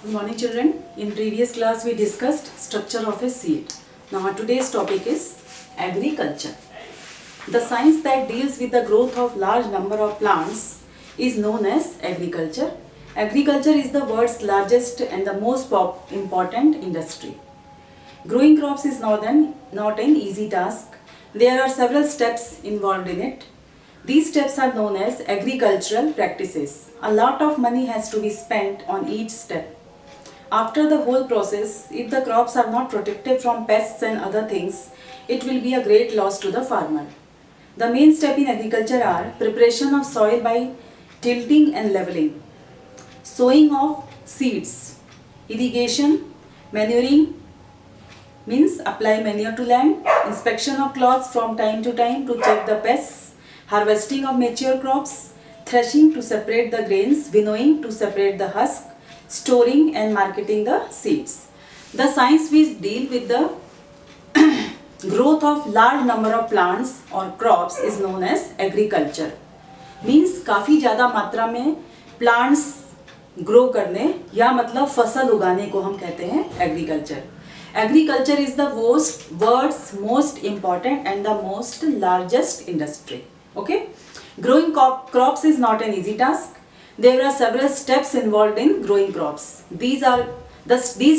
Good morning children. In previous class we discussed structure of a seed. Now today's topic is agriculture. The science that deals with the growth of large number of plants is known as agriculture. Agriculture is the world's largest and the most important industry. Growing crops is not an easy task. There are several steps involved in it. These steps are known as agricultural practices. A lot of money has to be spent on each step. After the whole process, if the crops are not protected from pests and other things, it will be a great loss to the farmer. The main step in agriculture are preparation of soil by tilting and leveling, sowing of seeds, irrigation, manuring means apply manure to land, inspection of clods from time to time to check the pests, harvesting of mature crops, threshing to separate the grains, winnowing to separate the husk, storing and marketing the seeds. The science which deal with the growth of large number of plants or crops is known as agriculture. Means काफ़ी ज़्यादा मात्रा में plants grow करने या मतलब फसल उगाने को हम कहते हैं agriculture. Agriculture is the world's most important and the most largest industry. Okay? Growing crops is not an easy task. There are several steps involved in growing crops. These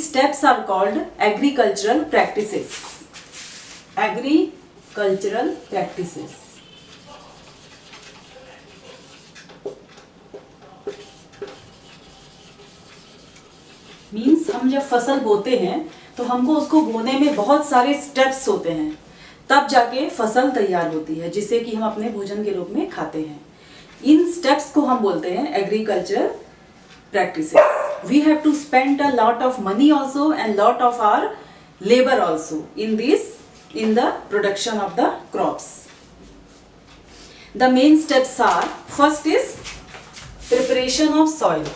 steps are called agricultural practices. Agricultural practices. Means हम जब फसल बोते हैं तो हमको उसको बोने में बहुत सारे स्टेप्स होते हैं, तब जाके फसल तैयार होती है जिसे कि हम अपने भोजन के रूप में खाते हैं. इन स्टेप्स को हम बोलते हैं agriculture practices. We have to spend a lot of money also and lot of our labour also in the production of the crops. The main steps are, first is preparation of soil.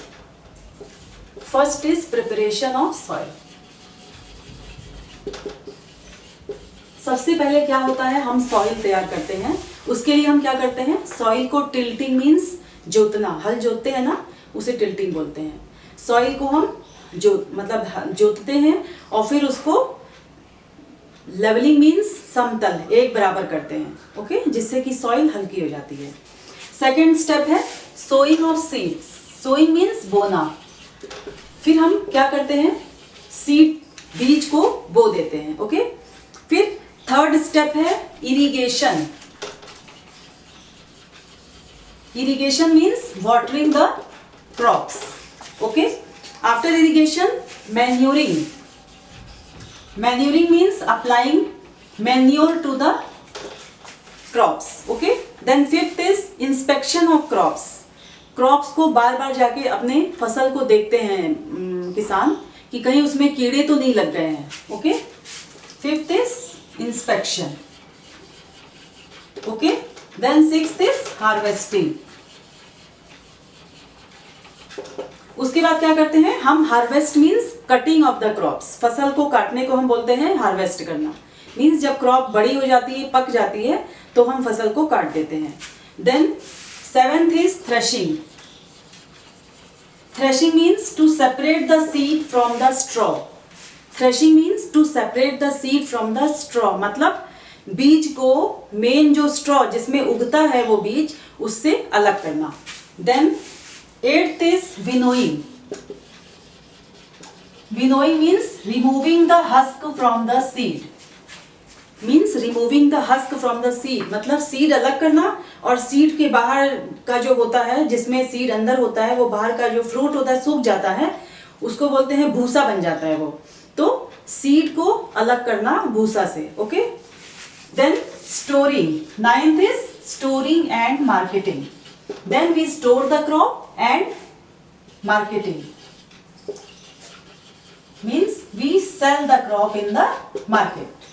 सबसे पहले क्या होता है, हम soil तैयार करते हैं. उसके लिए हम क्या करते हैं, सॉइल को टिल्टिंग मीन्स जोतना, हल जोतते हैं ना, उसे टिल्टिंग बोलते हैं. सॉइल को हम जोतते हैं और फिर उसको लेवलिंग मीन्स समतल एक बराबर करते हैं. ओके, जिससे कि सॉइल हल्की हो जाती है. सेकेंड स्टेप है sowing of seeds. Sowing means बोना. फिर हम क्या करते हैं, सीड बीज को बो देते हैं. ओके, फिर थर्ड स्टेप है irrigation. Irrigation means watering the crops. Okay, after irrigation manuring. Manuring means applying manure to the crops. Okay. Then fifth is inspection of crops. Crops को बार बार जाके अपने फसल को देखते हैं किसान कि कहीं उसमें कीड़े तो नहीं लग गए हैं. Okay. Fifth is inspection. Okay. Then sixth is harvesting. उसके बाद क्या करते हैं हम, harvest means cutting of the crops. फसल को काटने को हम बोलते हैं हार्वेस्ट करना. मीन्स जब क्रॉप बड़ी हो जाती है, पक जाती है, तो हम फसल को काट देते हैं. Then seventh is threshing. Threshing means to separate the seed from the straw. Threshing means to separate the seed from the straw. मतलब बीज को, मेन जो स्ट्रॉ जिसमें उगता है वो बीज, उससे अलग करना. Then eighth is winnowing. Winnowing means removing the husk from the seed. Means removing the husk from the seed. मतलब सीड अलग करना और सीड के बाहर का जो होता है, जिसमें सीड अंदर होता है, वो बाहर का जो फ्रूट होता है सूख जाता है, उसको बोलते हैं भूसा बन जाता है वो. तो सीड को अलग करना भूसा से. Okay. Then storing. Ninth is storing and marketing. Then we store the crop and marketing. Means we sell the crop in the market.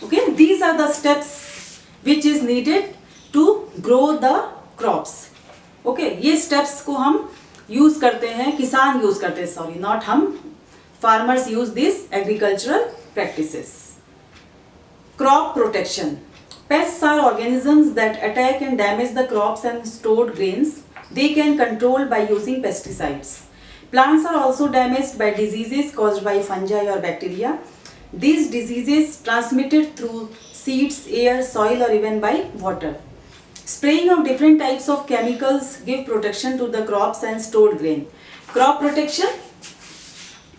Okay, these are the steps which is needed to grow the crops. Okay, ये steps को हम use करते हैं, किसान use करते हैं, sorry, not हम. Farmers use these agricultural practices. Crop protection. Pests are organisms that attack and damage the crops and stored grains. They can control by using pesticides. Plants are also damaged by diseases caused by fungi or bacteria. These diseases transmitted through seeds, air, soil, or even by water. Spraying of different types of chemicals give protection to the crops and stored grain. Crop protection.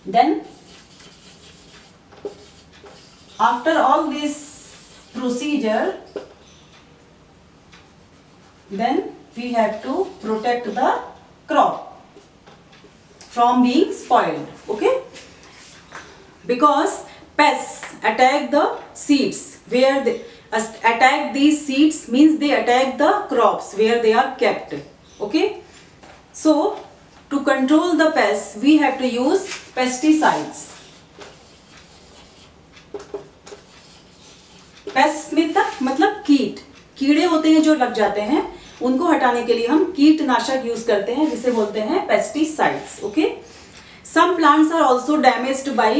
Then, after all this procedure, then we have to protect the crop from being spoiled. Okay? Because pests attack the seeds where they attack these seeds means they attack the crops where they are kept. Okay? So, to control the pests, we have to use pesticides. Paste मतलब कीट, कीड़े होते हैं जो लग जाते हैं, उनको हटाने के लिए हम कीटनाशक यूज करते हैं जिसे बोलते हैं pesticides. Okay. Some plants are also damaged by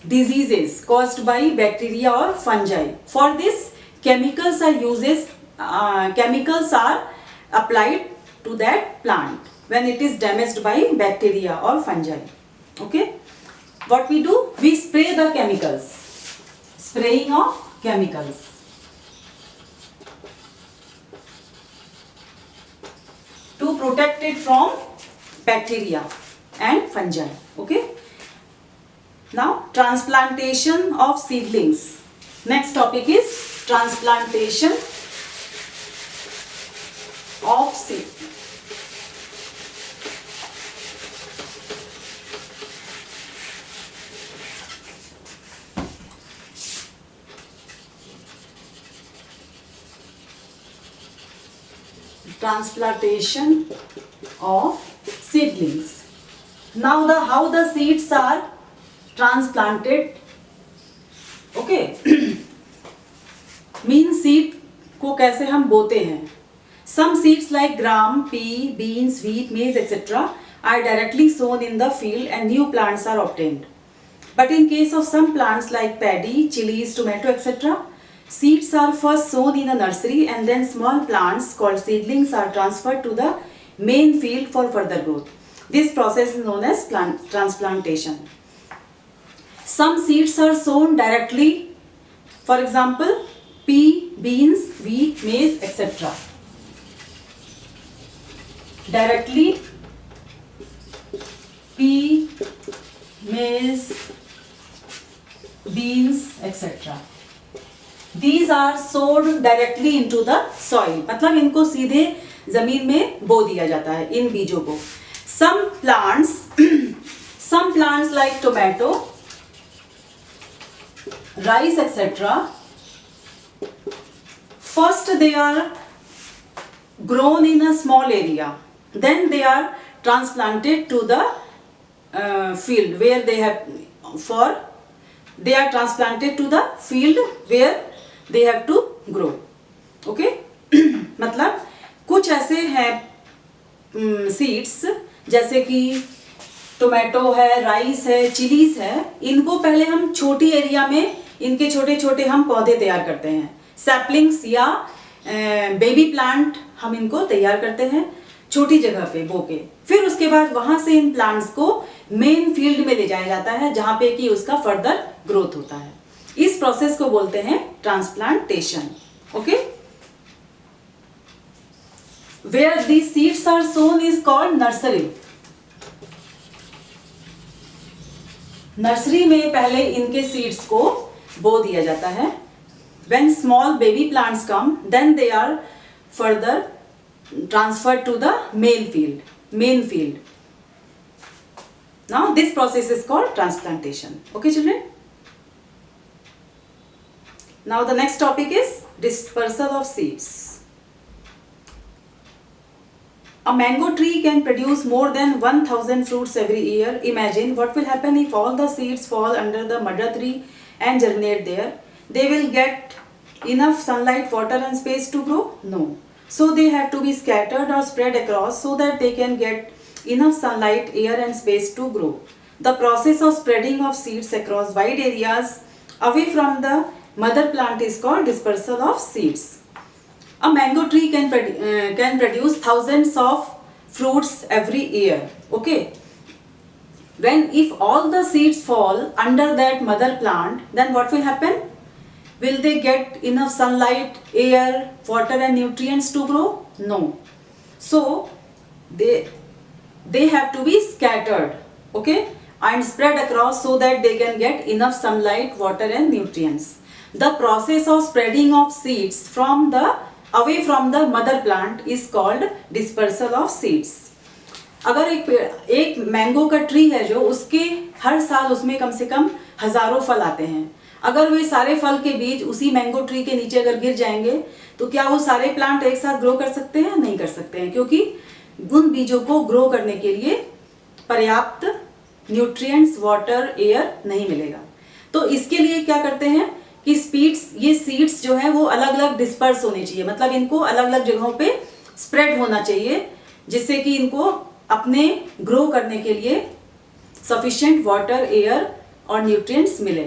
diseases caused by bacteria और fungi. For this chemicals are applied to that plant when it is damaged by bacteria or fungi. Okay. What we do? We spray the chemicals. Spraying of chemicals. To protect it from bacteria and fungi. Okay. Now, transplantation of seedlings. Next topic is transplantation of seed. Transplantation of seedlings. Now how the seeds are transplanted. Okay. Mean seed को कैसे हम बोते हैं. Some seeds like gram, pea, beans, wheat, maize etcetera are directly sown in the field and new plants are obtained. But in case of some plants like paddy, chillies, tomato etcetera, seeds are first sown in a nursery and then small plants called seedlings are transferred to the main field for further growth. This process is known as transplantation. Some seeds are sown directly, for example, pea, beans, wheat, maize, etc. Directly, pea, maize, beans, etc. These are sowed directly into the soil. मतलब इनको सीधे जमीन में बो दिया जाता है इन बीजों को. Some plants like tomato, rice, etc. First they are grown in a small area. Then they are transplanted to the field where they are transplanted to the field where they have to grow. Okay. मतलब कुछ ऐसे हैं seeds जैसे कि tomato है, rice है, chillies है, इनको पहले हम छोटी एरिया में इनके छोटे छोटे हम पौधे तैयार करते हैं. सैपलिंग्स या बेबी प्लांट हम इनको तैयार करते हैं छोटी जगह पे बो के. फिर उसके बाद वहां से इन प्लांट्स को मेन फील्ड में ले जाया जाता है जहां पे कि उसका फर्दर ग्रोथ होता है. इस प्रोसेस को बोलते हैं transplantation. Okay. Where these seeds are sown is called nursery. Nursery में पहले इनके सीड्स को बो दिया जाता है. When small baby plants come, then they are further transferred to the main field. Now this process is called transplantation. Okay, children. Now the next topic is dispersal of seeds. A mango tree can produce more than 1000 fruits every year. Imagine what will happen if all the seeds fall under the mother tree and germinate there. They will get enough sunlight, water and space to grow? No. So they have to be scattered or spread across so that they can get enough sunlight, air and space to grow. The process of spreading of seeds across wide areas away from the mother plant is called dispersal of seeds. A mango tree can produce thousands of fruits every year. Okay. when if all the seeds fall under that mother plant, then what will happen? Will they get enough sunlight, air, water and nutrients to grow? No. So they have to be scattered, okay, and spread across so that they can get enough sunlight, water and nutrients. The process of spreading of seeds from the away from the mother plant is called dispersal of seeds. अगर एक mango का tree है जो उसके हर साल उसमें कम से कम हजारों फल आते हैं, अगर वे सारे फल के बीज उसी मैंगो ट्री के नीचे अगर गिर जाएंगे तो क्या वो सारे प्लांट एक साथ ग्रो कर सकते हैं? नहीं कर सकते हैं, क्योंकि उन बीजों को ग्रो करने के लिए पर्याप्त न्यूट्रिएंट्स, वाटर, एयर नहीं मिलेगा। तो इसके लिए क्या करते हैं कि ये सीड्स जो है वो अलग अलग डिस्पर्स होने चाहिए, मतलब इनको अलग अलग जगहों पे स्प्रेड होना चाहिए, जिससे कि इनको अपने ग्रो करने के लिए सफिशिएंट वाटर, एयर और न्यूट्रिएंट्स मिले।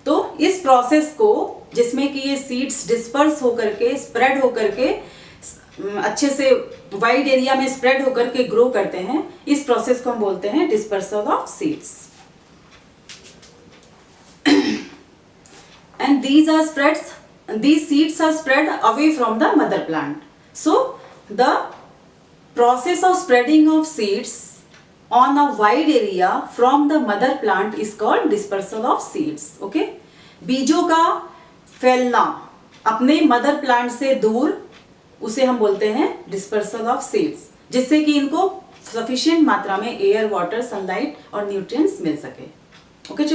तो इस प्रोसेस को, जिसमें कि ये सीड्स डिस्पर्स होकर के, स्प्रेड होकर के, अच्छे से वाइड एरिया में स्प्रेड होकर के ग्रो करते हैं, इस प्रोसेस को हम बोलते हैं dispersal of seeds. And these seeds are spread away from the mother plant. So the process of spreading of seeds on a wide area from the mother plant is called dispersal of seeds. Okay? बीजों का फैलना अपने mother plant से दूर, उसे हम बोलते हैं डिस्पर्सल ऑफ सीड्स, जिससे कि इनको सफिशिएंट मात्रा में एयर, वाटर, सनलाइट और न्यूट्रिएंट्स मिल सके। Okay,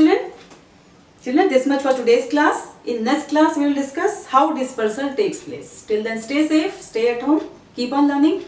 children, this much for today's class. In next class, we will discuss how dispersal takes place. Till then, stay safe, stay at home, keep on learning.